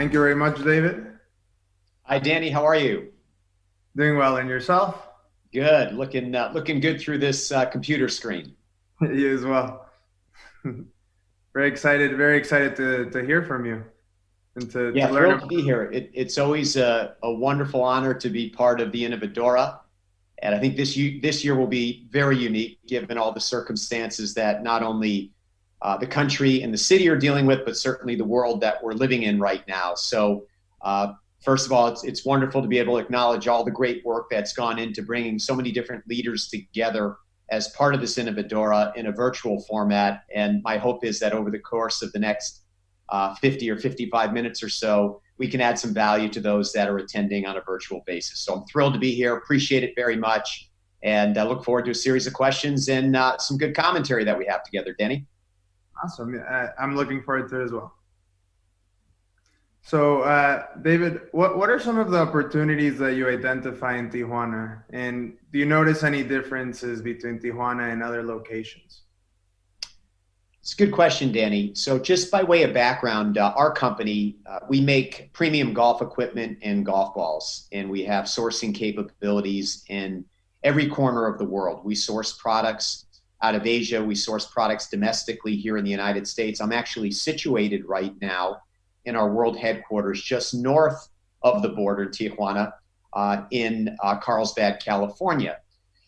Thank you very much, David. Hi, Danny. How are you? Doing well, and yourself? Good. Looking good through this computer screen. You as well. Very excited to hear from you and to Yeah, learn thrilled about. to be here. It's always a wonderful honor to be part of the Innovadora, and I think this year will be very unique given all the circumstances that not only the country and the city are dealing with, but certainly the world that we're living in right now. So, first of all, it's wonderful to be able to acknowledge all the great work that's gone into bringing so many different leaders together as part of this Innovadora in a virtual format. And my hope is that over the course of the next 50 or 55 minutes or so, we can add some value to those that are attending on a virtual basis. So I'm thrilled to be here, appreciate it very much, and I look forward to a series of questions and some good commentary that we have together, Denny. Awesome. I'm looking forward to it as well. So, David, what are some of the opportunities that you identify in Tijuana? And do you notice any differences between Tijuana and other locations? It's a good question, Danny. So just by way of background, our company, we make premium golf equipment and golf balls, and we have sourcing capabilities in every corner of the world. We source products out of Asia. We source products domestically here in the United States. I'm actually situated right now in our world headquarters, just north of the border, Tijuana, in Carlsbad, California.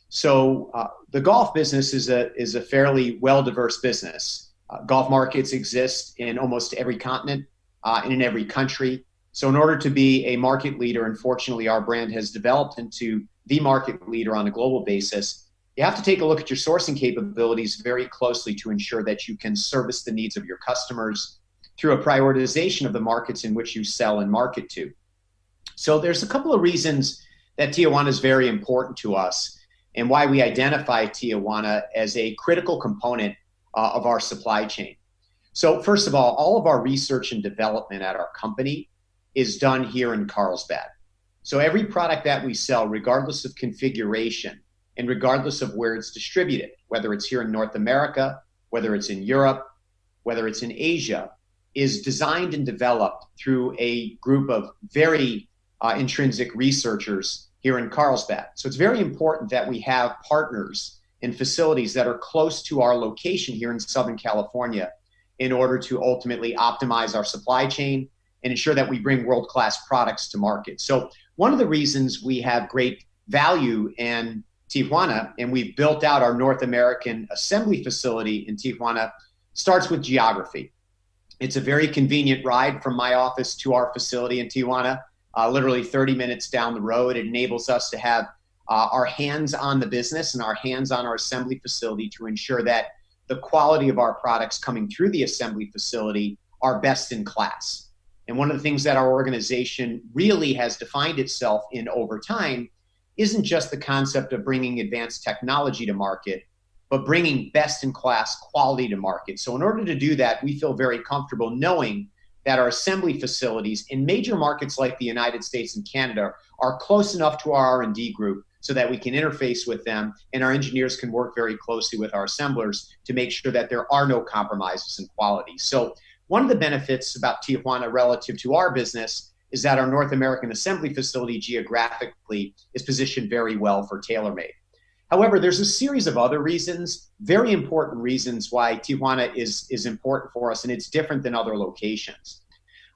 So the golf business is a fairly well-diverse business. Golf markets exist in almost every continent and in every country. So in order to be a market leader, unfortunately, our brand has developed into the market leader on a global basis. You have to take a look at your sourcing capabilities very closely to ensure that you can service the needs of your customers through a prioritization of the markets in which you sell and market to. So there's a couple of reasons that Tijuana is very important to us and why we identify Tijuana as a critical component of our supply chain. So first of all of our research and development at our company is done here in Carlsbad. So every product that we sell, regardless of configuration and regardless of where it's distributed, whether it's here in North America, whether it's in Europe, whether it's in Asia, is designed and developed through a group of very intrinsic researchers here in Carlsbad. So it's very important that we have partners and facilities that are close to our location here in Southern California in order to ultimately optimize our supply chain and ensure that we bring world-class products to market. So one of the reasons we have great value in Tijuana, and we've built out our North American assembly facility in Tijuana, starts with geography. It's a very convenient ride from my office to our facility in Tijuana, literally 30 minutes down the road. It enables us to have our hands on the business and our hands on our assembly facility to ensure that the quality of our products coming through the assembly facility are best in class. And one of the things that our organization really has defined itself in over time isn't just the concept of bringing advanced technology to market, but bringing best-in-class quality to market. So in order to do that, we feel very comfortable knowing that our assembly facilities in major markets like the United States and Canada are close enough to our R&D group so that we can interface with them and our engineers can work very closely with our assemblers to make sure that there are no compromises in quality. So one of the benefits about Tijuana relative to our business is that our North American assembly facility geographically is positioned very well for TaylorMade. However, there's a series of other reasons, very important reasons why Tijuana is important for us, and it's different than other locations.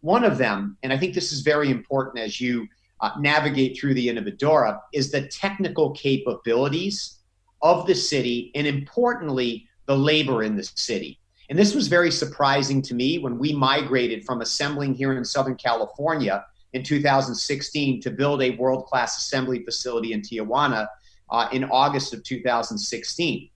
One of them, and I think this is very important as you navigate through the Innovadora, is the technical capabilities of the city, and importantly, the labor in the city. And this was very surprising to me when we migrated from assembling here in Southern California in 2016 to build a world-class assembly facility in Tijuana in August of 2016.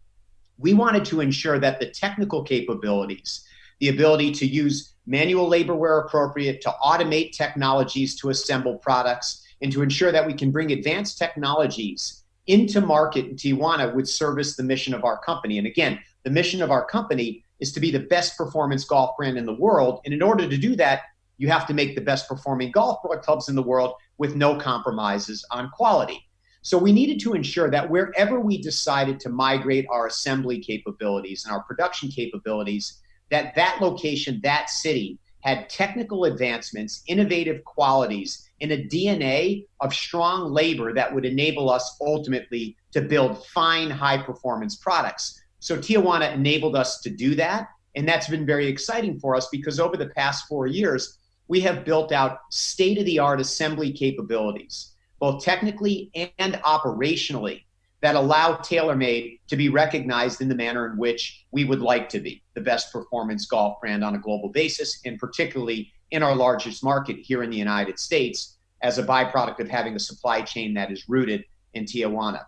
We wanted to ensure that the technical capabilities, the ability to use manual labor where appropriate, to automate technologies to assemble products, and to ensure that we can bring advanced technologies into market in Tijuana would service the mission of our company. And again, the mission of our company is to be the best performance golf brand in the world. And in order to do that, you have to make the best performing golf clubs in the world with no compromises on quality. So we needed to ensure that wherever we decided to migrate our assembly capabilities and our production capabilities, that location, that city, had technical advancements, innovative qualities, and a DNA of strong labor that would enable us ultimately to build fine, high-performance products. So Tijuana enabled us to do that, and that's been very exciting for us because over the past 4 years, we have built out state-of-the-art assembly capabilities, both technically and operationally, that allow TaylorMade to be recognized in the manner in which we would like to be, the best performance golf brand on a global basis, and particularly in our largest market here in the United States as a byproduct of having a supply chain that is rooted in Tijuana.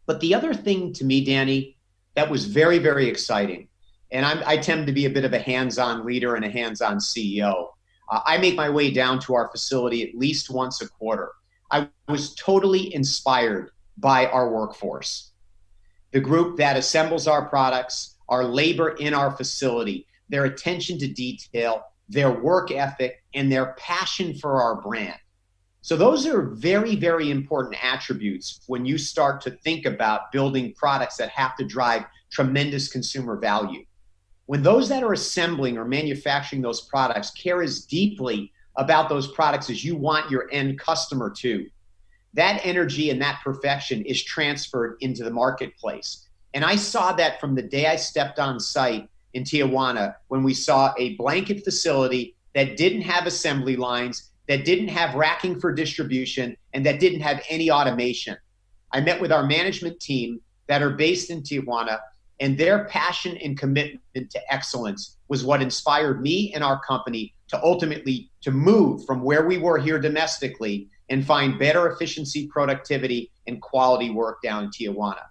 But the other thing to me, Danny, that was very, very exciting, and I tend to be a bit of a hands-on leader and a hands-on CEO. I make my way down to our facility at least once a quarter. I was totally inspired by our workforce, the group that assembles our products, our labor in our facility, their attention to detail, their work ethic, and their passion for our brand. So those are very, very important attributes when you start to think about building products that have to drive tremendous consumer value. When those that are assembling or manufacturing those products care as deeply about those products as you want your end customer to, that energy and that perfection is transferred into the marketplace. And I saw that from the day I stepped on site in Tijuana, when we saw a blanket facility that didn't have assembly lines, that didn't have racking for distribution, and that didn't have any automation. I met with our management team that are based in Tijuana, and their passion and commitment to excellence was what inspired me and our company to ultimately to move from where we were here domestically and find better efficiency, productivity, and quality work down in Tijuana.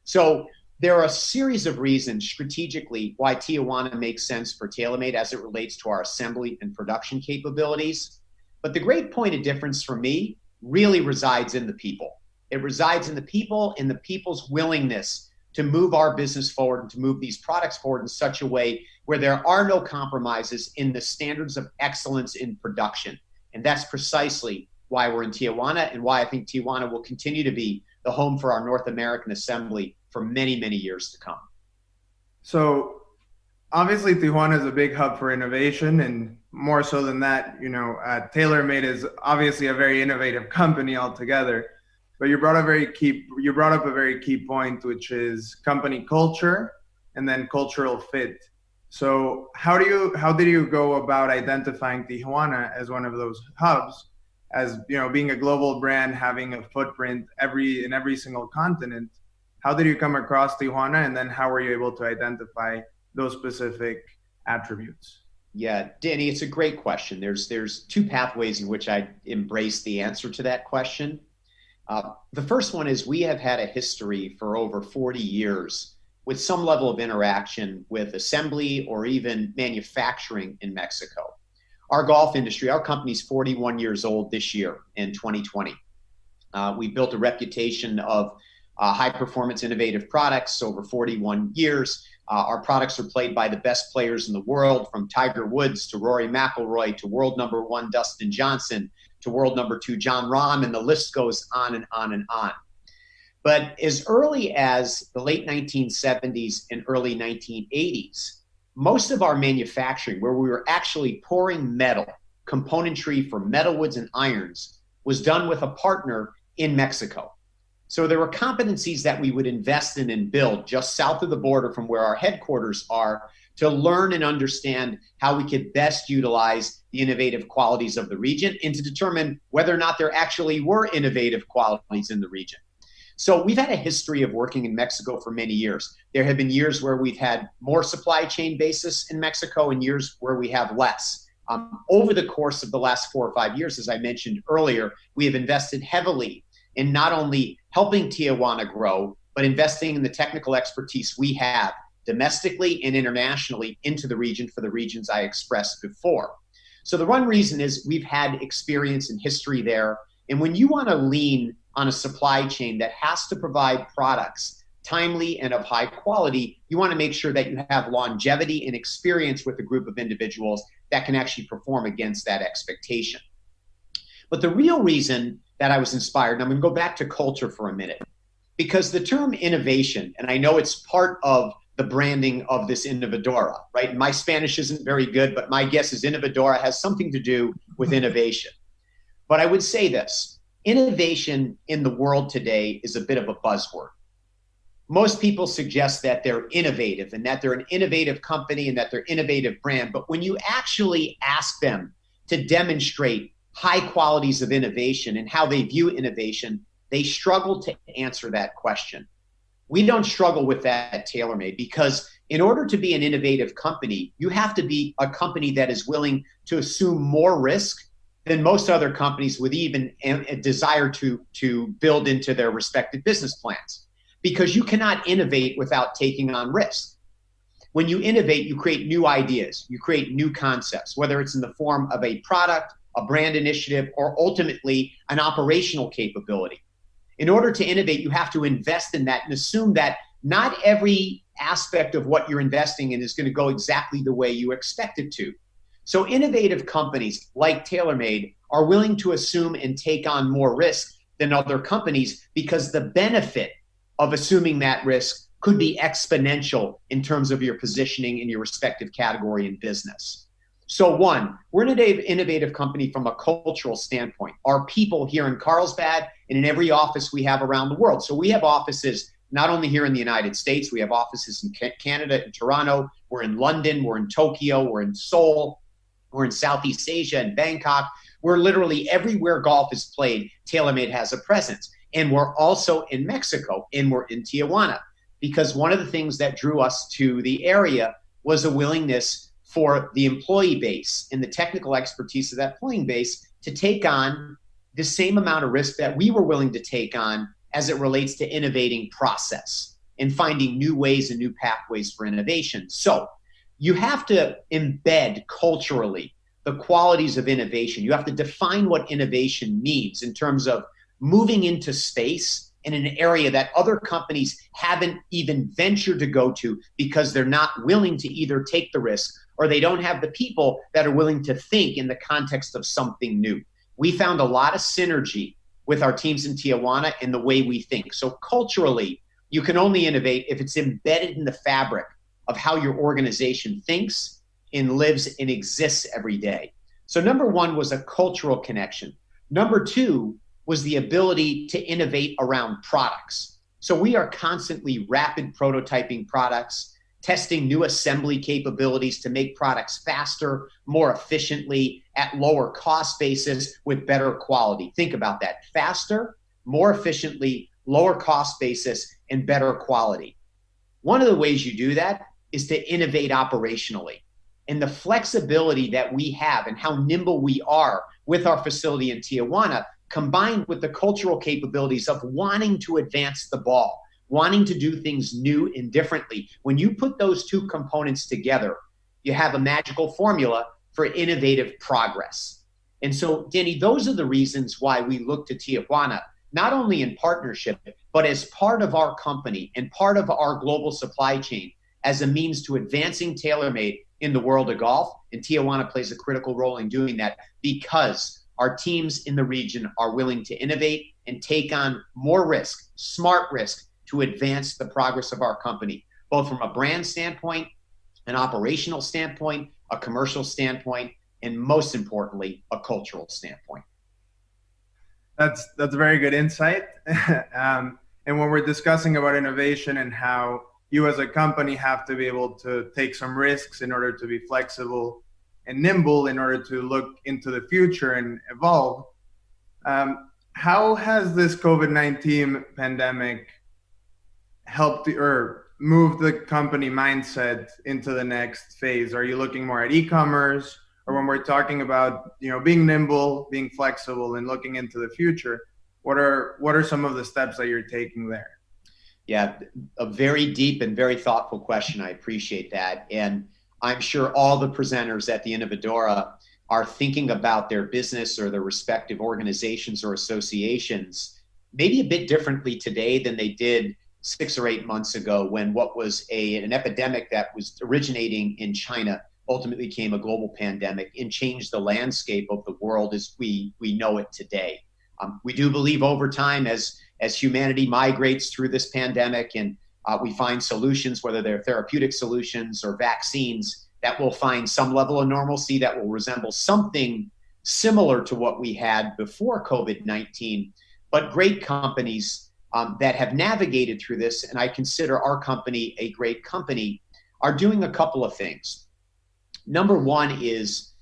So there are a series of reasons strategically why Tijuana makes sense for TaylorMade as it relates to our assembly and production capabilities. But the great point of difference for me really resides in the people. It resides in the people and the people's willingness to move our business forward and to move these products forward in such a way where there are no compromises in the standards of excellence in production. And that's precisely why we're in Tijuana and why I think Tijuana will continue to be the home for our North American assembly for many, many years to come. So obviously Tijuana is a big hub for innovation, and more so than that, TaylorMade is obviously a very innovative company altogether. But you brought up a very key point, which is company culture and then cultural fit. So how did you go about identifying Tijuana as one of those hubs? As being a global brand, having a footprint in every single continent, how did you come across Tijuana, and then how were you able to identify those specific attributes? Yeah, Danny, it's a great question. There's two pathways in which I embrace the answer to that question. The first one is we have had a history for over 40 years with some level of interaction with assembly or even manufacturing in Mexico. Our golf industry, our company's 41 years old this year in 2020. We built a reputation of high performance innovative products over 41 years. Our products are played by the best players in the world, from Tiger Woods to Rory McIlroy to world number 1 Dustin Johnson to world number 2 John Rahm, and the list goes on and on and on. But as early as the late 1970s and early 1980s, most of our manufacturing, where we were actually pouring metal, componentry for metalwoods and irons, was done with a partner in Mexico. So there were competencies that we would invest in and build just south of the border from where our headquarters are to learn and understand how we could best utilize the innovative qualities of the region and to determine whether or not there actually were innovative qualities in the region. So we've had a history of working in Mexico for many years. There have been years where we've had more supply chain basis in Mexico and years where we have less. Over the course of the last 4 or 5 years, as I mentioned earlier, we have invested heavily in not only helping Tijuana grow, but investing in the technical expertise we have domestically and internationally into the region for the regions I expressed before. So the one reason is we've had experience and history there. And when you want to lean on a supply chain that has to provide products timely and of high quality, you want to make sure that you have longevity and experience with a group of individuals that can actually perform against that expectation. But the real reason that I was inspired, and I'm going to go back to culture for a minute, because the term innovation, and I know it's part of the branding of this Innovadora, right? My Spanish isn't very good, but my guess is Innovadora has something to do with innovation. But I would say this, innovation in the world today is a bit of a buzzword. Most people suggest that they're innovative and that they're an innovative company and that they're innovative brand. But when you actually ask them to demonstrate high qualities of innovation and how they view innovation, they struggle to answer that question. We don't struggle with that at TaylorMade because in order to be an innovative company, you have to be a company that is willing to assume more risk than most other companies with even a desire to build into their respective business plans. Because you cannot innovate without taking on risk. When you innovate, you create new ideas, you create new concepts, whether it's in the form of a product, a brand initiative, or ultimately an operational capability. In order to innovate, you have to invest in that and assume that not every aspect of what you're investing in is going to go exactly the way you expect it to. So innovative companies like TaylorMade are willing to assume and take on more risk than other companies because the benefit of assuming that risk could be exponential in terms of your positioning in your respective category and business. So one, we're an innovative company from a cultural standpoint. Our people here in Carlsbad and in every office we have around the world. So we have offices not only here in the United States, we have offices in Canada, in Toronto, we're in London, we're in Tokyo, we're in Seoul, we're in Southeast Asia and Bangkok. We're literally everywhere golf is played, TaylorMade has a presence. And we're also in Mexico and we're in Tijuana because one of the things that drew us to the area was a willingness for the employee base and the technical expertise of that employee base to take on the same amount of risk that we were willing to take on as it relates to innovating process and finding new ways and new pathways for innovation. So you have to embed culturally the qualities of innovation. You have to define what innovation means in terms of moving into space in an area that other companies haven't even ventured to go to because they're not willing to either take the risk or they don't have the people that are willing to think in the context of something new. We found a lot of synergy with our teams in Tijuana in the way we think. So culturally, you can only innovate if it's embedded in the fabric of how your organization thinks and lives and exists every day. So number one was a cultural connection. Number two was the ability to innovate around products. So we are constantly rapid prototyping products, testing new assembly capabilities to make products faster, more efficiently, at lower cost basis with better quality. Think about that. Faster, more efficiently, lower cost basis, and better quality. One of the ways you do that is to innovate operationally. And the flexibility that we have and how nimble we are with our facility in Tijuana, combined with the cultural capabilities of wanting to advance the ball, wanting to do things new and differently. When you put those two components together, you have a magical formula for innovative progress. And so, Danny, those are the reasons why we look to Tijuana, not only in partnership, but as part of our company and part of our global supply chain as a means to advancing TaylorMade in the world of golf. And Tijuana plays a critical role in doing that because our teams in the region are willing to innovate and take on more risk, smart risk, to advance the progress of our company, both from a brand standpoint, an operational standpoint, a commercial standpoint, and most importantly, a cultural standpoint. That's a very good insight. And when we're discussing about innovation and how you as a company have to be able to take some risks in order to be flexible and nimble in order to look into the future and evolve, how has this COVID-19 pandemic helped or moved the company mindset into the next phase? Are you looking more at e-commerce, or when we're talking about being nimble, being flexible, and looking into the future, what are some of the steps that you're taking there? Yeah, a very deep and very thoughtful question. I appreciate that. And I'm sure all the presenters at the Innovadora are thinking about their business or their respective organizations or associations maybe a bit differently today than they did 6 or 8 months ago, when what was an epidemic that was originating in China ultimately became a global pandemic and changed the landscape of the world as we know it today. We do believe over time, as humanity migrates through this pandemic and We find solutions, whether they're therapeutic solutions or vaccines, that will find some level of normalcy that will resemble something similar to what we had before COVID-19. But great companies that have navigated through this, and I consider our company a great company, are doing a couple of things. Number one is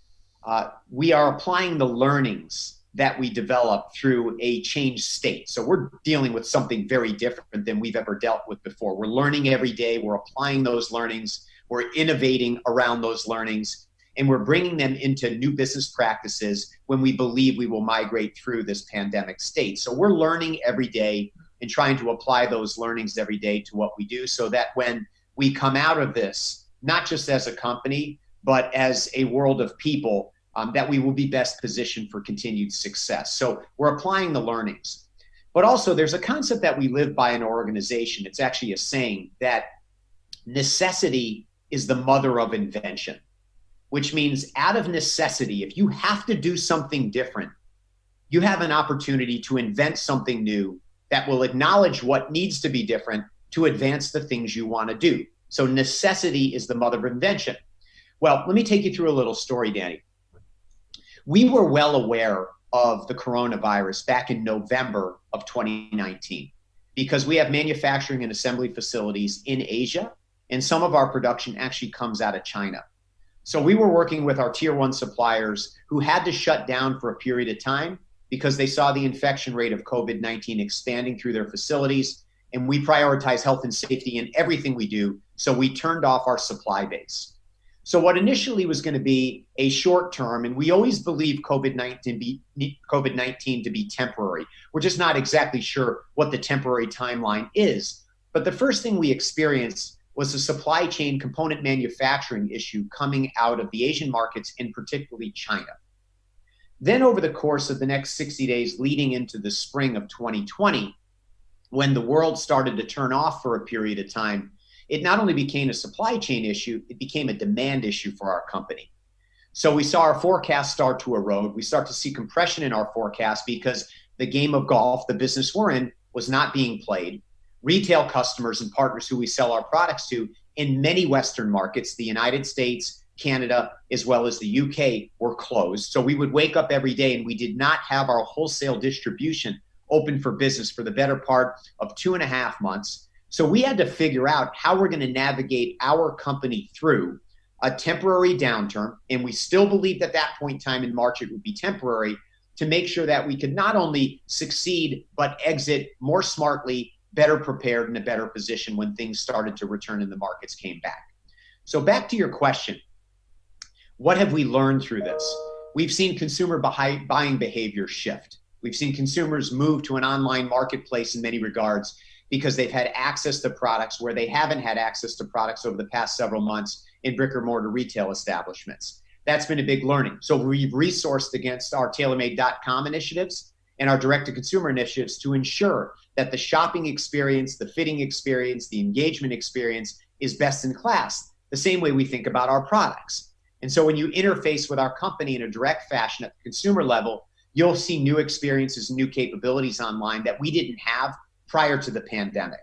we are applying the learnings that we develop through a changed state. So we're dealing with something very different than we've ever dealt with before. We're learning every day. We're applying those learnings. We're innovating around those learnings, and we're bringing them into new business practices when we believe we will migrate through this pandemic state. So we're learning every day and trying to apply those learnings every day to what we do, so that when we come out of this, not just as a company, but as a world of people, that we will be best positioned for continued success. So we're applying the learnings. But also there's a concept that we live by in our organization. It's actually a saying that necessity is the mother of invention, which means out of necessity, if you have to do something different, you have an opportunity to invent something new that will acknowledge what needs to be different to advance the things you want to do. So necessity is the mother of invention. Well, let me take you through a little story, Danny. We were well aware of the coronavirus back in November of 2019 because we have manufacturing and assembly facilities in Asia, and some of our production actually comes out of China. So we were working with our tier one suppliers who had to shut down for a period of time because they saw the infection rate of COVID-19 expanding through their facilities, and we prioritize health and safety in everything we do, so we turned off our supply base. So what initially was going to be a short term, and we always believe COVID-19 to be temporary. We're just not exactly sure what the temporary timeline is. But the first thing we experienced was a supply chain component manufacturing issue coming out of the Asian markets, and particularly China. Then over the course of the next 60 days leading into the spring of 2020, when the world started to turn off for a period of time, it not only became a supply chain issue, it became a demand issue for our company. So we saw our forecast start to erode. We start to see compression in our forecast because the game of golf, the business we're in, was not being played. Retail customers and partners who we sell our products to in many Western markets, the United States, Canada, as well as the UK, were closed. So we would wake up every day and we did not have our wholesale distribution open for business for the better part of 2.5 months. So we had to figure out how we're going to navigate our company through a temporary downturn, and we still believed at that point in time in March it would be temporary, to make sure that we could not only succeed, but exit more smartly, better prepared, in a better position when things started to return and the markets came back. So back to your question, what have we learned through this? We've seen consumer buying behavior shift. We've seen consumers move to an online marketplace in many regards, because they've had access to products where they haven't had access to products over the past several months in brick or mortar retail establishments. That's been a big learning. So we've resourced against our TaylorMade.com initiatives and our direct-to-consumer initiatives to ensure that the shopping experience, the fitting experience, the engagement experience is best in class, the same way we think about our products. And so when you interface with our company in a direct fashion at the consumer level, you'll see new experiences and new capabilities online that we didn't have prior to the pandemic.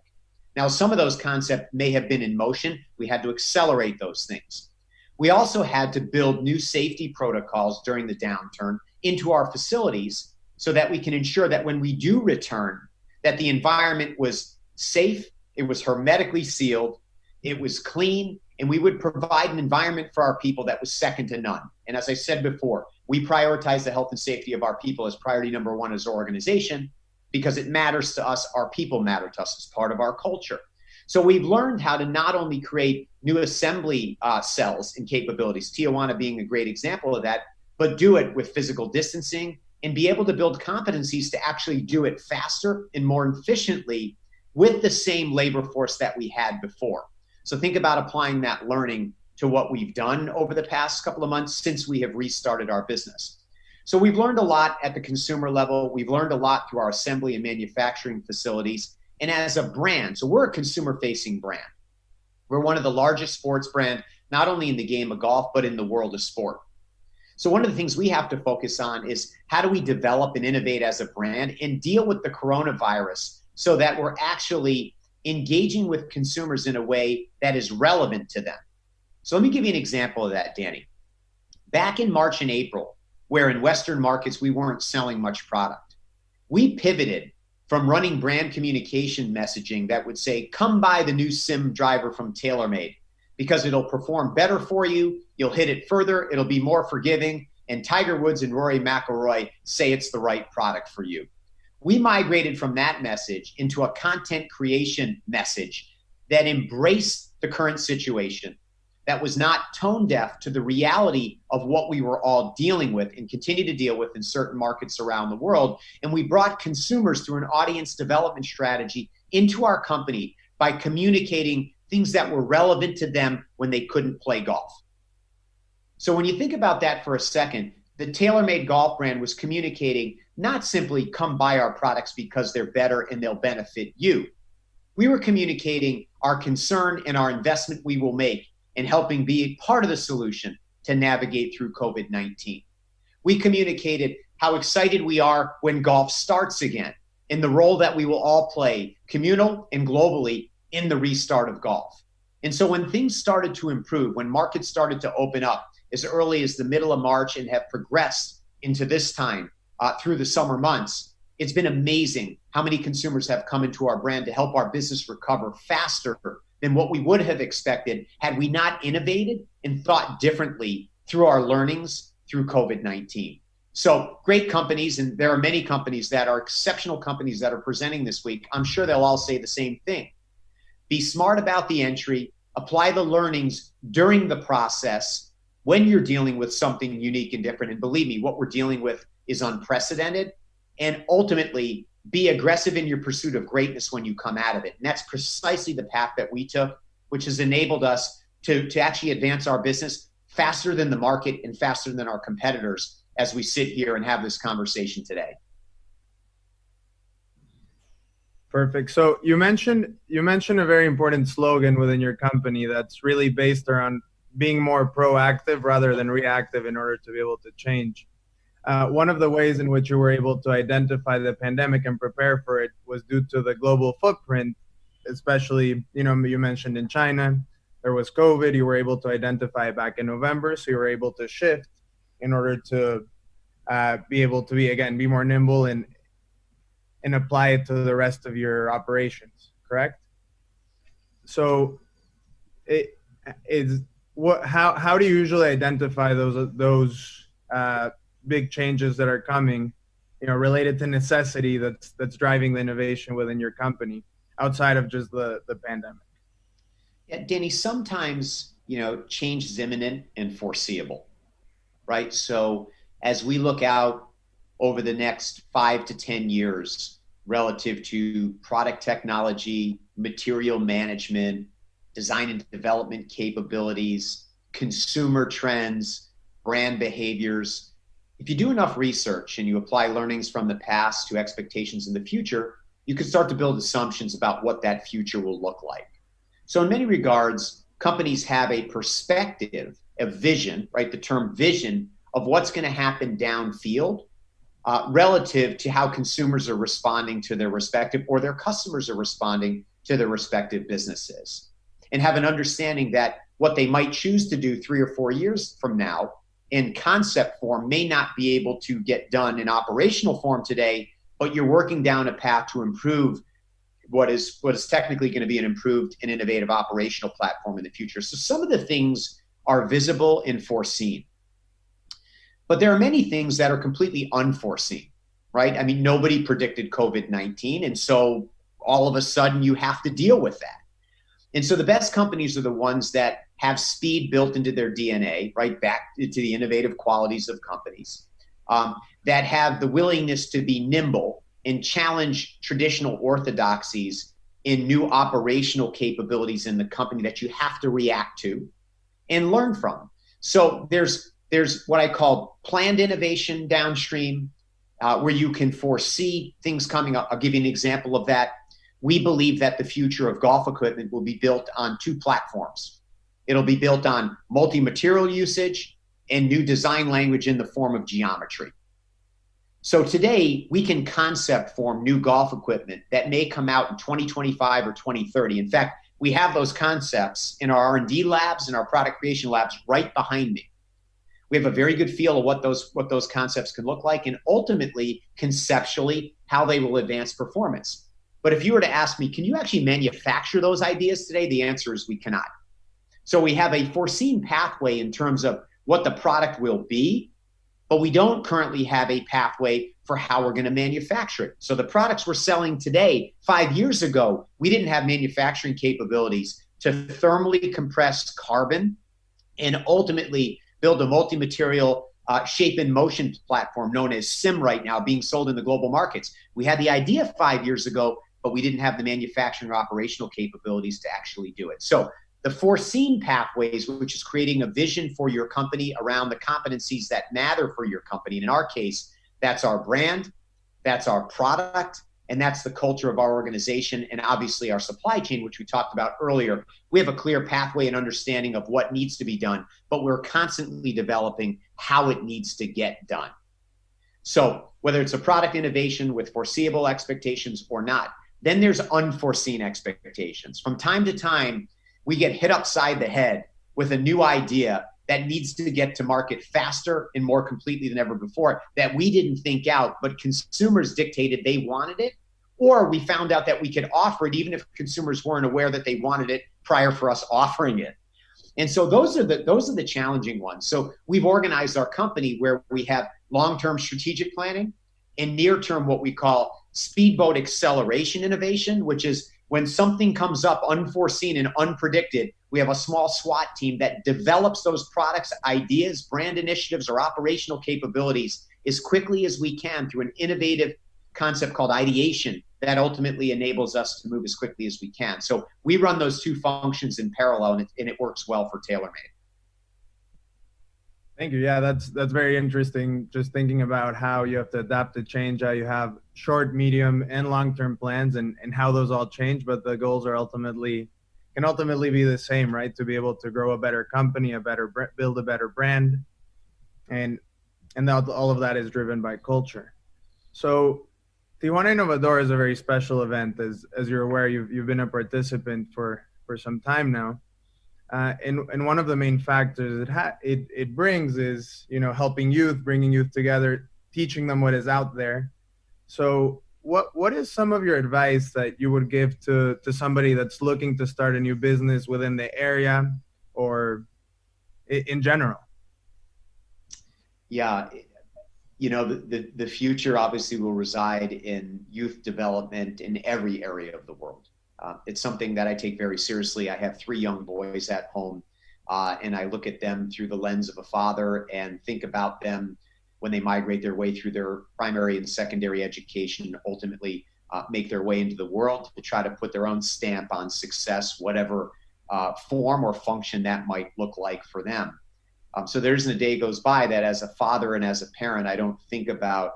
Now, some of those concepts may have been in motion. We had to accelerate those things. We also had to build new safety protocols during the downturn into our facilities so that we can ensure that when we do return, that the environment was safe, it was hermetically sealed, it was clean, and we would provide an environment for our people that was second to none. And as I said before, we prioritize the health and safety of our people as priority number one as an organization, because it matters to us, our people matter to us as part of our culture. So we've learned how to not only create new assembly cells and capabilities, Tijuana being a great example of that, but do it with physical distancing and be able to build competencies to actually do it faster and more efficiently with the same labor force that we had before. So think about applying that learning to what we've done over the past couple of months since we have restarted our business. So we've learned a lot at the consumer level. We've learned a lot through our assembly and manufacturing facilities. And as a brand, so we're a consumer-facing brand. We're one of the largest sports brands, not only in the game of golf, but in the world of sport. So one of the things we have to focus on is how do we develop and innovate as a brand and deal with the coronavirus so that we're actually engaging with consumers in a way that is relevant to them. So let me give you an example of that, Danny. Back in March and April, where in Western markets we weren't selling much product, we pivoted from running brand communication messaging that would say, come buy the new sim driver from TaylorMade because it'll perform better for you, you'll hit it further, it'll be more forgiving, and Tiger Woods and Rory McIlroy say it's the right product for you. We migrated from that message into a content creation message that embraced the current situation, that was not tone deaf to the reality of what we were all dealing with and continue to deal with in certain markets around the world. And we brought consumers through an audience development strategy into our company by communicating things that were relevant to them when they couldn't play golf. So when you think about that for a second, the TaylorMade golf brand was communicating not simply come buy our products because they're better and they'll benefit you. We were communicating our concern and our investment we will make in helping be a part of the solution to navigate through COVID-19. We communicated how excited we are when golf starts again and the role that we will all play, communal and globally, in the restart of golf. And so when things started to improve, when markets started to open up as early as the middle of March and have progressed into this time through the summer months, it's been amazing how many consumers have come into our brand to help our business recover faster than what we would have expected had we not innovated and thought differently through our learnings through COVID-19. So great companies, and there are many companies that are exceptional companies that are presenting this week. I'm sure they'll all say the same thing. Be smart about the entry, apply the learnings during the process when you're dealing with something unique and different. And believe me, what we're dealing with is unprecedented. And ultimately, be aggressive in your pursuit of greatness when you come out of it. And that's precisely the path that we took, which has enabled us to actually advance our business faster than the market and faster than our competitors as we sit here and have this conversation today. Perfect. So you mentioned a very important slogan within your company that's really based around being more proactive rather than reactive in order to be able to change. One of the ways in which you were able to identify the pandemic and prepare for it was due to the global footprint, especially, you mentioned in China, there was COVID, you were able to identify it back in November, so you were able to shift in order to be able to be more nimble and apply it to the rest of your operations, correct? So how do you usually identify those big changes that are coming, related to necessity that's driving the innovation within your company outside of just the pandemic? Yeah, Danny, sometimes, change is imminent and foreseeable, right? So as we look out over the next 5 to 10 years relative to product technology, material management, design and development capabilities, consumer trends, brand behaviors, if you do enough research and you apply learnings from the past to expectations in the future, you can start to build assumptions about what that future will look like. So in many regards, companies have a perspective, a vision, right? The term vision of what's going to happen downfield relative to how consumers are responding to their respective, or their customers are responding to their respective businesses, and have an understanding that what they might choose to do 3 or 4 years from now in concept form may not be able to get done in operational form today, but you're working down a path to improve what is technically going to be an improved and innovative operational platform in the future. So some of the things are visible and foreseen, but there are many things that are completely unforeseen, right? I mean, nobody predicted COVID-19, and so all of a sudden you have to deal with that. And so the best companies are the ones that have speed built into their DNA, right, back to the innovative qualities of companies, that have the willingness to be nimble and challenge traditional orthodoxies in new operational capabilities in the company that you have to react to and learn from. So there's what I call planned innovation downstream, where you can foresee things coming up. I'll give you an example of that. We believe that the future of golf equipment will be built on 2 platforms. It'll be built on multi-material usage and new design language in the form of geometry. So today we can concept form new golf equipment that may come out in 2025 or 2030. In fact, we have those concepts in our R&D labs and our product creation labs right behind me. We have a very good feel of what those concepts can look like, and ultimately, conceptually, how they will advance performance. But if you were to ask me, can you actually manufacture those ideas today? The answer is we cannot. So we have a foreseen pathway in terms of what the product will be, but we don't currently have a pathway for how we're going to manufacture it. So the products we're selling today, 5 years ago, we didn't have manufacturing capabilities to thermally compress carbon and ultimately build a multi-material shape and motion platform known as SIM right now being sold in the global markets. We had the idea 5 years ago, but we didn't have the manufacturing or operational capabilities to actually do it. So the foreseen pathways, which is creating a vision for your company around the competencies that matter for your company. And in our case, that's our brand, that's our product, and that's the culture of our organization, and obviously our supply chain, which we talked about earlier. We have a clear pathway and understanding of what needs to be done, but we're constantly developing how it needs to get done. So whether it's a product innovation with foreseeable expectations or not, then there's unforeseen expectations. From time to time, we get hit upside the head with a new idea that needs to get to market faster and more completely than ever before that we didn't think out, but consumers dictated they wanted it, or we found out that we could offer it even if consumers weren't aware that they wanted it prior for us offering it. And so those are the challenging ones. So we've organized our company where we have long-term strategic planning and near-term what we call speedboat acceleration innovation, which is when something comes up unforeseen and unpredicted, we have a small SWAT team that develops those products, ideas, brand initiatives, or operational capabilities as quickly as we can through an innovative concept called ideation that ultimately enables us to move as quickly as we can. So we run those two functions in parallel, and it works well for TaylorMade. Thank you. Yeah, that's very interesting. Just thinking about how you have to adapt to change, how you have short, medium, and long-term plans, and how those all change, but the goals are can ultimately be the same, right? To be able to grow a better company, build a better brand, and all of that is driven by culture. So Tijuana Innovador is a very special event, as you're aware. You've been a participant for some time now. And one of the main factors it brings is, helping youth, bringing youth together, teaching them what is out there. So what is some of your advice that you would give to somebody that's looking to start a new business within the area or in general? Yeah, the future obviously will reside in youth development in every area of the world. It's something that I take very seriously. I have 3 young boys at home, and I look at them through the lens of a father and think about them when they migrate their way through their primary and secondary education, ultimately make their way into the world to try to put their own stamp on success, whatever form or function that might look like for them. So there isn't a day goes by that as a father and as a parent, I don't think about,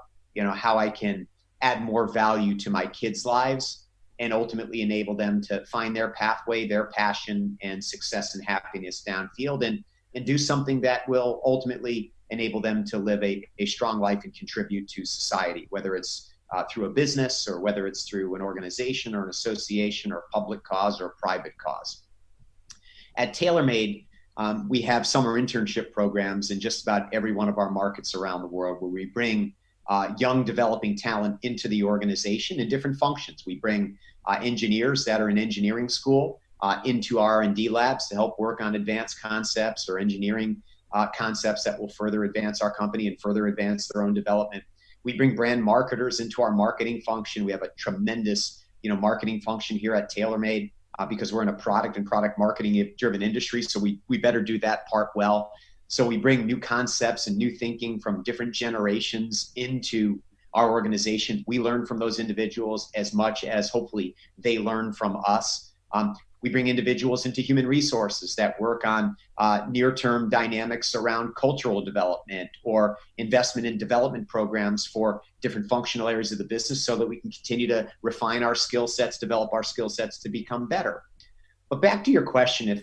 how I can add more value to my kids' lives and ultimately enable them to find their pathway, their passion and success and happiness downfield and do something that will ultimately enable them to live a strong life and contribute to society, whether it's through a business or whether it's through an organization or an association or public cause or private cause. At TaylorMade, we have summer internship programs in just about every one of our markets around the world where we bring young developing talent into the organization in different functions. We bring engineers that are in engineering school into our R&D labs to help work on advanced concepts or engineering concepts that will further advance our company and further advance their own development. We bring brand marketers into our marketing function. We have a tremendous marketing function here at TaylorMade because we're in a product and product marketing driven industry. So we better do that part well. So we bring new concepts and new thinking from different generations into our organization. We learn from those individuals as much as hopefully they learn from us. We bring individuals into human resources that work on near-term dynamics around cultural development or investment in development programs for different functional areas of the business so that we can continue to refine our skill sets, develop our skill sets to become better. But back to your question,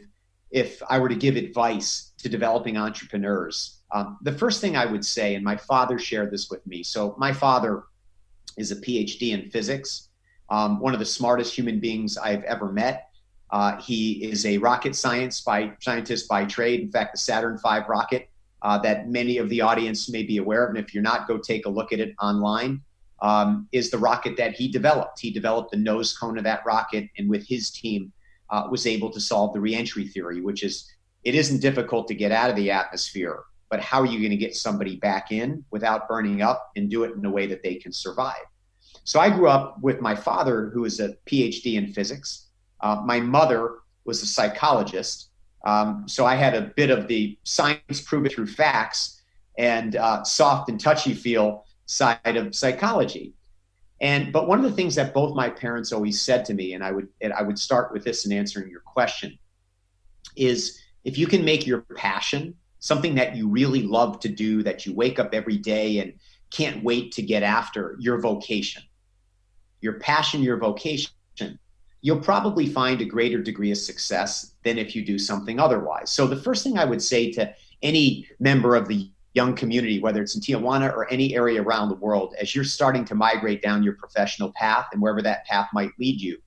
if I were to give advice to developing entrepreneurs, The first thing I would say, and my father shared this with me. So my father is a PhD in physics, one of the smartest human beings I've ever met. He is a rocket scientist by trade. In fact, the Saturn V rocket that many of the audience may be aware of, and if you're not, go take a look at it online, is the rocket that he developed. He developed the nose cone of that rocket, and with his team was able to solve the reentry theory, which is, it isn't difficult to get out of the atmosphere, but how are you going to get somebody back in without burning up and do it in a way that they can survive? So I grew up with my father, who is a PhD in physics. My mother was a psychologist. So I had a bit of the science prove it through facts and soft and touchy feel side of psychology. But one of the things that both my parents always said to me, and I would start with this in answering your question, is if you can make your passion something that you really love to do, that you wake up every day and can't wait to get after, your vocation, your passion, your vocation, you'll probably find a greater degree of success than if you do something otherwise. So the first thing I would say to any member of the young community, whether it's in Tijuana or any area around the world, as you're starting to migrate down your professional path and wherever that path might lead you,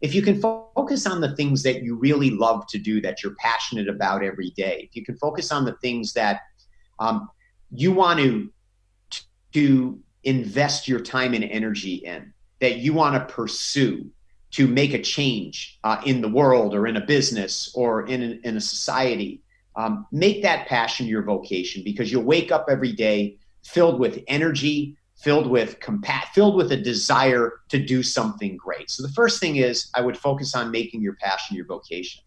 if you can focus on the things that you really love to do, that you're passionate about every day, if you can focus on the things that you want to invest your time and energy in, that you want to pursue to make a change in the world or in a business or in a society, make that passion your vocation, because you'll wake up every day filled with energy, filled with a desire to do something great. So the first thing is I would focus on making your passion your vocation.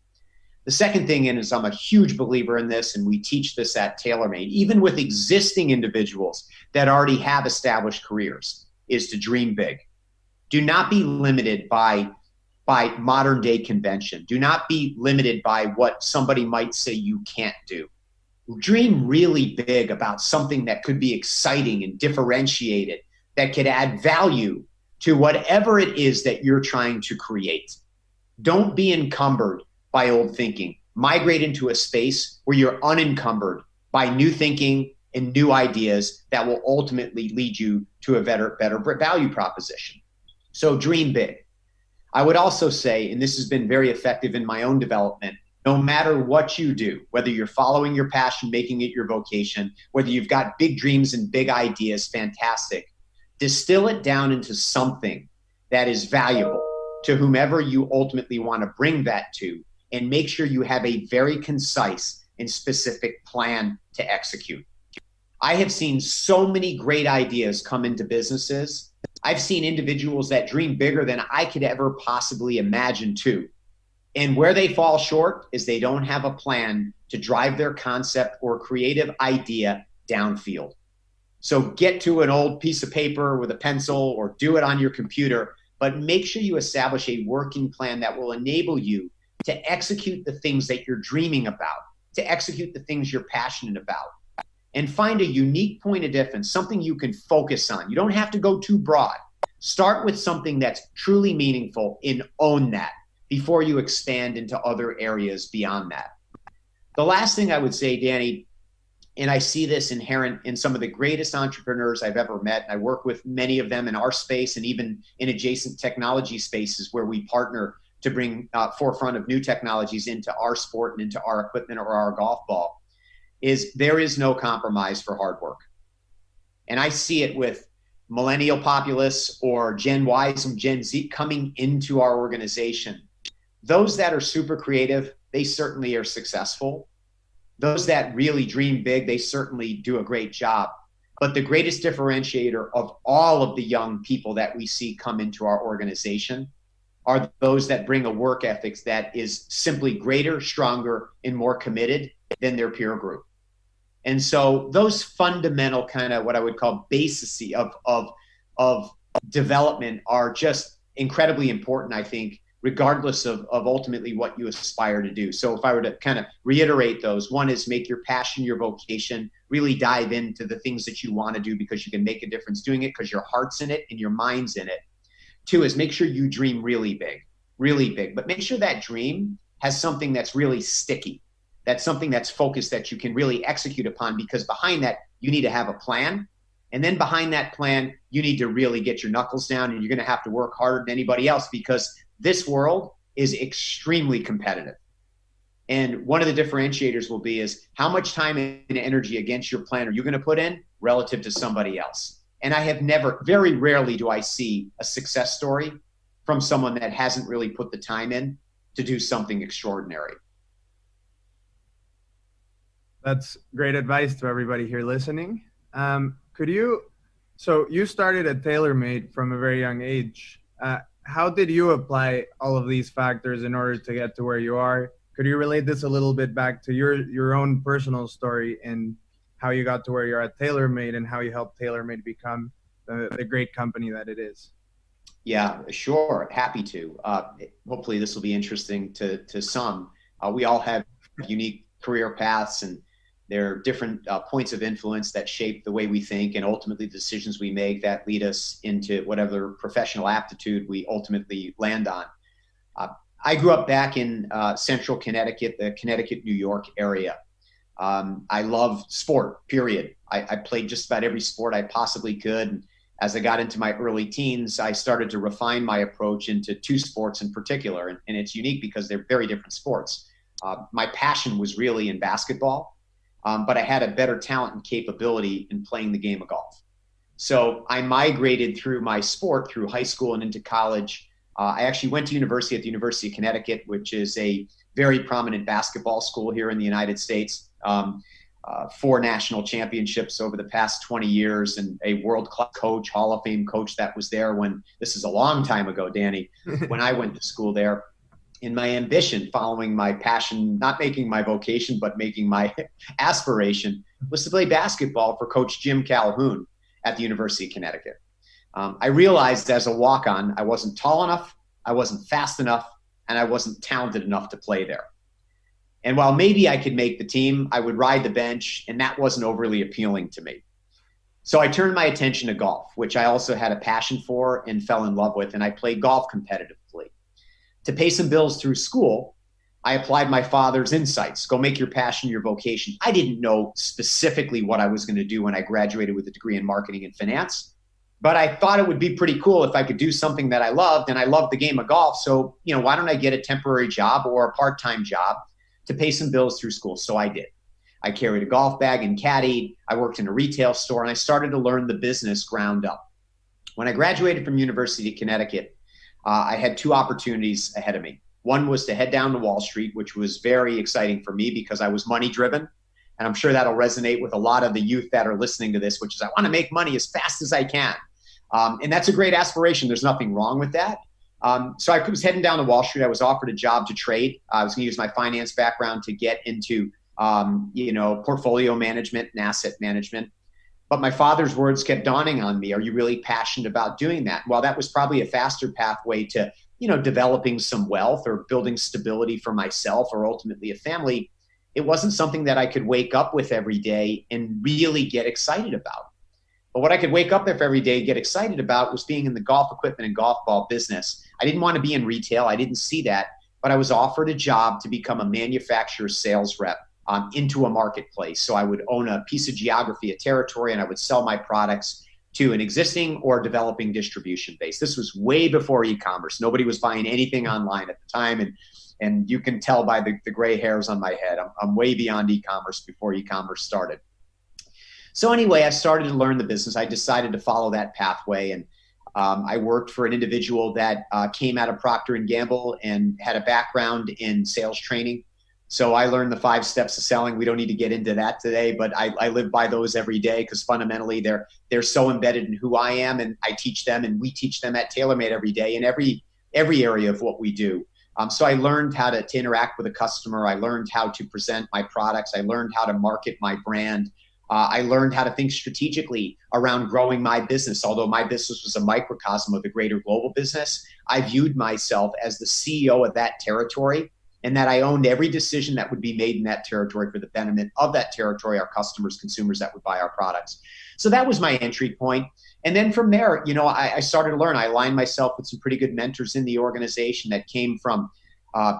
The second thing is, I'm a huge believer in this, and we teach this at TaylorMade, even with existing individuals that already have established careers, is to dream big. Do not be limited by modern day convention. Do not be limited by what somebody might say you can't do. Dream really big about something that could be exciting and differentiated, that could add value to whatever it is that you're trying to create. Don't be encumbered by old thinking. Migrate into a space where you're unencumbered by new thinking and new ideas that will ultimately lead you to a better value proposition. So dream big. I would also say, and this has been very effective in my own development, no matter what you do, whether you're following your passion, making it your vocation, whether you've got big dreams and big ideas, fantastic. Distill it down into something that is valuable to whomever you ultimately want to bring that to, and make sure you have a very concise and specific plan to execute. I have seen so many great ideas come into businesses. I've seen individuals that dream bigger than I could ever possibly imagine too. And where they fall short is they don't have a plan to drive their concept or creative idea downfield. So get to an old piece of paper with a pencil or do it on your computer, but make sure you establish a working plan that will enable you to execute the things that you're dreaming about, to execute the things you're passionate about, and find a unique point of difference, something you can focus on. You don't have to go too broad. Start with something that's truly meaningful and own that before you expand into other areas beyond that. The last thing I would say, Danny, and I see this inherent in some of the greatest entrepreneurs I've ever met, and I work with many of them in our space and even in adjacent technology spaces where we partner to bring forefront of new technologies into our sport and into our equipment or our golf ball, is there is no compromise for hard work. And I see it with millennial populace or Gen Ys and Gen Z coming into our organization. Those that are super creative, they certainly are successful. Those that really dream big, they certainly do a great job. But the greatest differentiator of all of the young people that we see come into our organization are those that bring a work ethic that is simply greater, stronger, and more committed than their peer group. And so those fundamental kind of what I would call basis of development are just incredibly important, I think, regardless of ultimately what you aspire to do. So if I were to kind of reiterate those, one is make your passion your vocation, really dive into the things that you want to do because you can make a difference doing it because your heart's in it and your mind's in it. Two is make sure you dream really big, but make sure that dream has something that's really sticky, That's something that's focused that you can really execute upon, because behind that, you need to have a plan. And then behind that plan, you need to really get your knuckles down, and you're going to have to work harder than anybody else, because this world is extremely competitive. And one of the differentiators will be is how much time and energy against your plan are you going to put in relative to somebody else. And I have never, very rarely do I see a success story from someone that hasn't really put the time in to do something extraordinary. That's great advice to everybody here listening. So you started at TaylorMade from a very young age. How did you apply all of these factors in order to get to where you are? Could you relate this a little bit back to your own personal story and how you got to where you're at TaylorMade and how you helped TaylorMade become the great company that it is? Yeah, sure. Happy to. Hopefully this will be interesting to some. We all have unique career paths, and there are different points of influence that shape the way we think, and ultimately the decisions we make that lead us into whatever professional aptitude we ultimately land on. I grew up back in central Connecticut, the Connecticut-New York area. I love sport, period. I played just about every sport I possibly could. And as I got into my early teens, I started to refine my approach into two sports in particular. And it's unique because they're very different sports. My passion was really in basketball, but I had a better talent and capability in playing the game of golf. So I migrated through my sport through high school and into college. I actually went to university at the University of Connecticut, which is a very prominent basketball school here in the United States. 4 national championships over the past 20 years, and a world-class coach, Hall of Fame coach that was there when, this is a long time ago, Danny, when I went to school there. In my ambition, following my passion, not making my vocation, but making my aspiration, was to play basketball for Coach Jim Calhoun at the University of Connecticut. I realized as a walk-on, I wasn't tall enough, I wasn't fast enough, and I wasn't talented enough to play there. And while maybe I could make the team, I would ride the bench, and that wasn't overly appealing to me. So I turned my attention to golf, which I also had a passion for and fell in love with, and I played golf competitively. To pay some bills through school, I applied my father's insights. Go make your passion your vocation. I didn't know specifically what I was going to do when I graduated with a degree in marketing and finance. But I thought it would be pretty cool if I could do something that I loved, and I loved the game of golf. So, why don't I get a temporary job or a part-time job to pay some bills through school? So I did. I carried a golf bag and caddied. I worked in a retail store, and I started to learn the business ground up. When I graduated from University of Connecticut, I had 2 opportunities ahead of me. One was to head down to Wall Street, which was very exciting for me because I was money driven. And I'm sure that'll resonate with a lot of the youth that are listening to this, which is I want to make money as fast as I can. And that's a great aspiration. There's nothing wrong with that. So I was heading down to Wall Street. I was offered a job to trade. I was going to use my finance background to get into, portfolio management and asset management. But my father's words kept dawning on me. Are you really passionate about doing that? Well, that was probably a faster pathway to, developing some wealth or building stability for myself or ultimately a family. It wasn't something that I could wake up with every day and really get excited about. But what I could wake up with every day and get excited about was being in the golf equipment and golf ball business. I didn't want to be in retail. I didn't see that. But I was offered a job to become a manufacturer sales rep into a marketplace. So I would own a piece of geography, a territory, and I would sell my products to an existing or developing distribution base. This was way before e-commerce. Nobody was buying anything online at the time. And you can tell by the gray hairs on my head, I'm way beyond e-commerce before e-commerce started. So anyway, I started to learn the business. I decided to follow that pathway, and I worked for an individual that came out of Procter & Gamble and had a background in sales training. So I learned the 5 steps of selling. We don't need to get into that today, but I live by those every day because fundamentally they're so embedded in who I am, and I teach them, and we teach them at TaylorMade every day in every area of what we do. So I learned how to interact with a customer. I learned how to present my products. I learned how to market my brand. I learned how to think strategically around growing my business. Although my business was a microcosm of the greater global business, I viewed myself as the CEO of that territory, and that I owned every decision that would be made in that territory for the benefit of that territory, our customers, consumers that would buy our products. So that was my entry point. And then from there, I started to learn. I aligned myself with some pretty good mentors in the organization that came from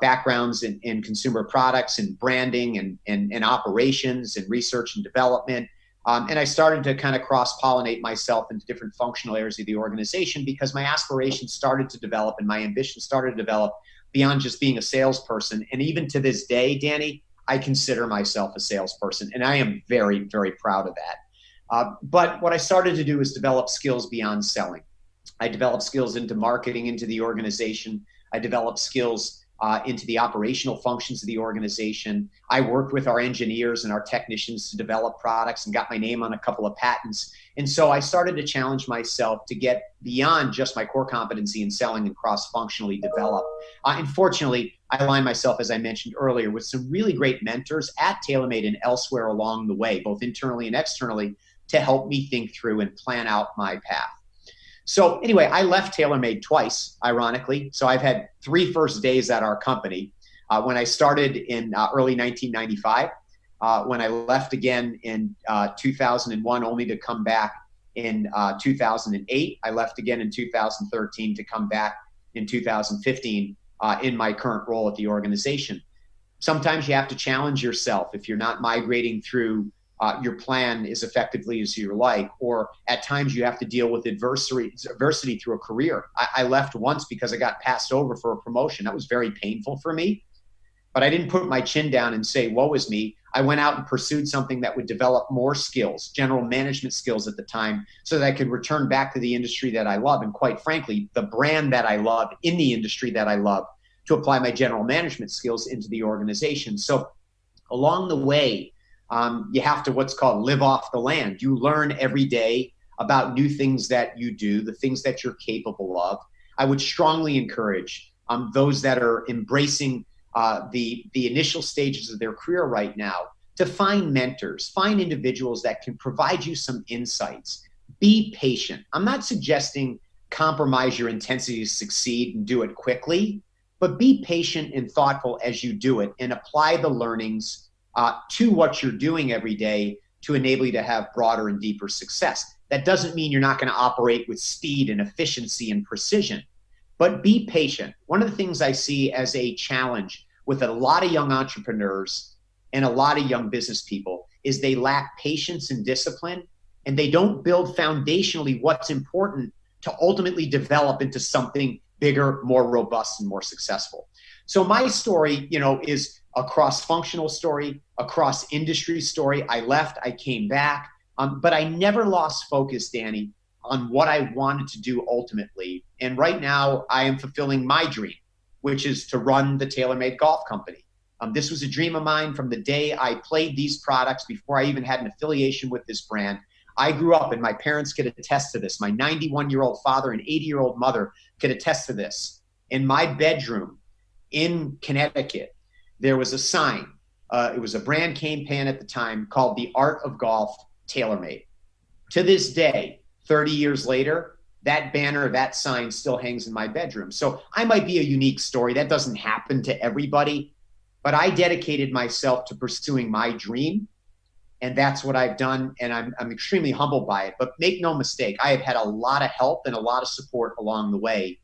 backgrounds in consumer products and branding and operations and research and development. And I started to kind of cross-pollinate myself into different functional areas of the organization because my aspirations started to develop and my ambition started to develop beyond just being a salesperson. And even to this day, Danny, I consider myself a salesperson, and I am very, very proud of that. But what I started to do is develop skills beyond selling. I developed skills into marketing into the organization. I developed skills into the operational functions of the organization. I worked with our engineers and our technicians to develop products and got my name on a couple of patents. And so I started to challenge myself to get beyond just my core competency in selling and cross-functionally develop. And fortunately, I aligned myself, as I mentioned earlier, with some really great mentors at TaylorMade and elsewhere along the way, both internally and externally, to help me think through and plan out my path. So anyway, I left TaylorMade twice, ironically. So I've had 3 first days at our company. When I started in early 1995, when I left again in 2001, only to come back in 2008. I left again in 2013 to come back in 2015 in my current role at the organization. Sometimes you have to challenge yourself if you're not migrating through your plan as effectively as you like, or at times you have to deal with adversity through a career. I left once because I got passed over for a promotion. That was very painful for me, but I didn't put my chin down and say, woe is me. I went out and pursued something that would develop more skills, general management skills at the time, so that I could return back to the industry that I love. And quite frankly, the brand that I love in the industry that I love, to apply my general management skills into the organization. So along the way, you have to what's called live off the land. You learn every day about new things that you do, the things that you're capable of. I would strongly encourage those that are embracing the initial stages of their career right now to find mentors, find individuals that can provide you some insights. Be patient. I'm not suggesting compromise your intensity to succeed and do it quickly, but be patient and thoughtful as you do it and apply the learnings to what you're doing every day to enable you to have broader and deeper success. That doesn't mean you're not going to operate with speed and efficiency and precision, but be patient. One of the things I see as a challenge with a lot of young entrepreneurs and a lot of young business people is they lack patience and discipline, and they don't build foundationally what's important to ultimately develop into something bigger, more robust, and more successful. So my story, is a cross-functional story, a cross-industry story. I left, I came back, but I never lost focus, Danny, on what I wanted to do ultimately. And right now, I am fulfilling my dream, which is to run the TaylorMade Golf Company. This was a dream of mine from the day I played these products before I even had an affiliation with this brand. I grew up, and my parents could attest to this. My 91-year-old father and 80-year-old mother could attest to this. In my bedroom in Connecticut, there was a sign. It was a brand campaign at the time called The Art of Golf TaylorMade. To this day, 30 years later, that banner, that sign still hangs in my bedroom. So I might be a unique story. That doesn't happen to everybody, but I dedicated myself to pursuing my dream. And that's what I've done. And I'm extremely humbled by it. But make no mistake, I have had a lot of help and a lot of support along the way.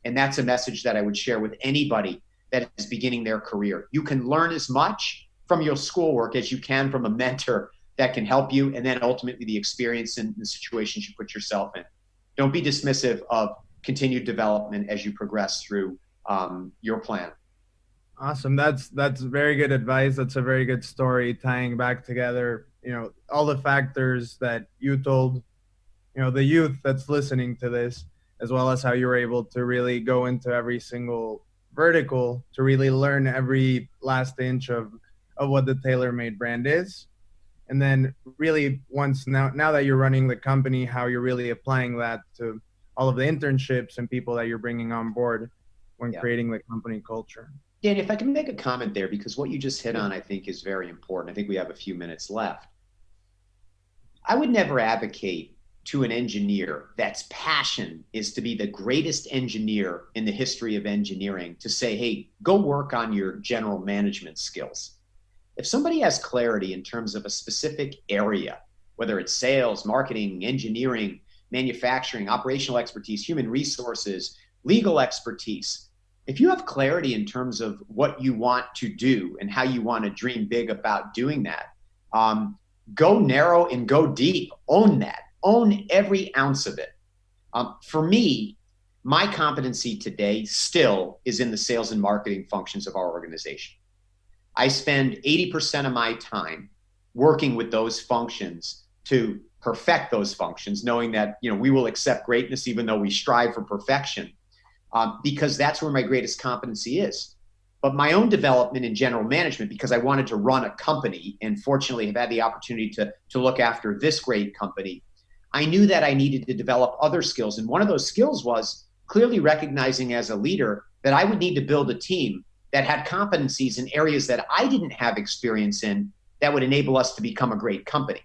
And that's a message that I would share with anybody that is beginning their career. You can learn as much from your schoolwork as you can from a mentor that can help you, and then ultimately the experience and the situations you put yourself in. Don't be dismissive of continued development as you progress through your plan. Awesome. That's very good advice. That's a very good story, tying back together, all the factors that you told, the youth that's listening to this, as well as how you were able to really go into every single vertical to really learn every last inch of what the TaylorMade brand is. And then really once now that you're running the company, how you're really applying that to all of the internships and people that you're bringing on board when creating the company culture. Dan, if I can make a comment there, because what you just hit on, I think, is very important. I think we have a few minutes left. I would never advocate to an engineer that's passion is to be the greatest engineer in the history of engineering to say, hey, go work on your general management skills. If somebody has clarity in terms of a specific area, whether it's sales, marketing, engineering, manufacturing, operational expertise, human resources, legal expertise, if you have clarity in terms of what you want to do and how you want to dream big about doing that, go narrow and go deep. Own that. Own every ounce of it. For me, my competency today still is in the sales and marketing functions of our organization. I spend 80% of my time working with those functions to perfect those functions, knowing that we will accept greatness even though we strive for perfection, because that's where my greatest competency is. But my own development in general management, because I wanted to run a company and fortunately have had the opportunity to look after this great company, I knew that I needed to develop other skills. And one of those skills was clearly recognizing as a leader that I would need to build a team that had competencies in areas that I didn't have experience in that would enable us to become a great company.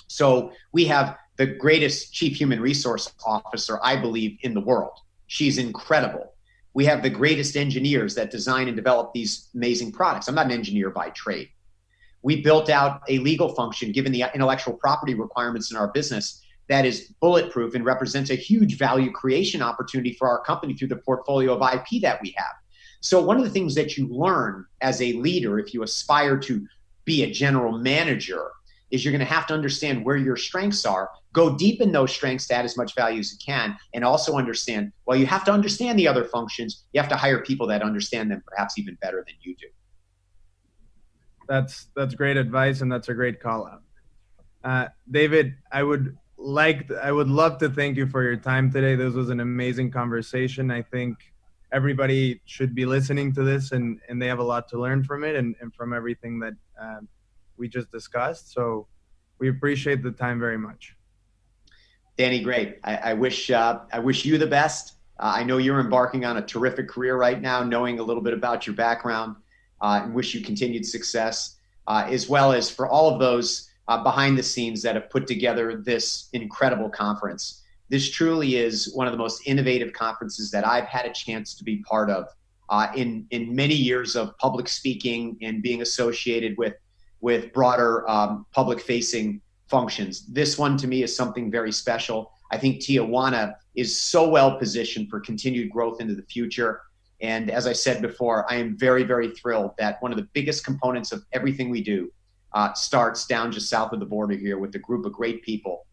So we have the greatest chief human resource officer, I believe, in the world. She's incredible. We have the greatest engineers that design and develop these amazing products. I'm not an engineer by trade. We built out a legal function, given the intellectual property requirements in our business, that is bulletproof and represents a huge value creation opportunity for our company through the portfolio of IP that we have. So one of the things that you learn as a leader, if you aspire to be a general manager, is you're going to have to understand where your strengths are, go deep in those strengths to add as much value as you can, and also understand, well, you have to understand the other functions. You have to hire people that understand them perhaps even better than you do. That's great advice, and that's a great call out. David, I would love to thank you for your time today. This was an amazing conversation. I think everybody should be listening to this, and they have a lot to learn from it and from everything that we just discussed. So we appreciate the time very much. Danny, great. I wish you the best. I know you're embarking on a terrific career right now, knowing a little bit about your background, and wish you continued success, as well as for all of those behind the scenes that have put together this incredible conference. This truly is one of the most innovative conferences that I've had a chance to be part of in many years of public speaking and being associated with broader public-facing functions. This one to me is something very special. I think Tijuana is so well positioned for continued growth into the future. And as I said before, I am very, very thrilled that one of the biggest components of everything we do starts down just south of the border here with a group of great people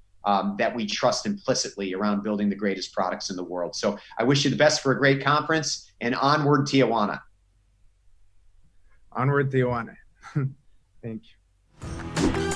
that we trust implicitly around building the greatest products in the world. So I wish you the best for a great conference, and onward Tijuana. Onward Tijuana. Thank you.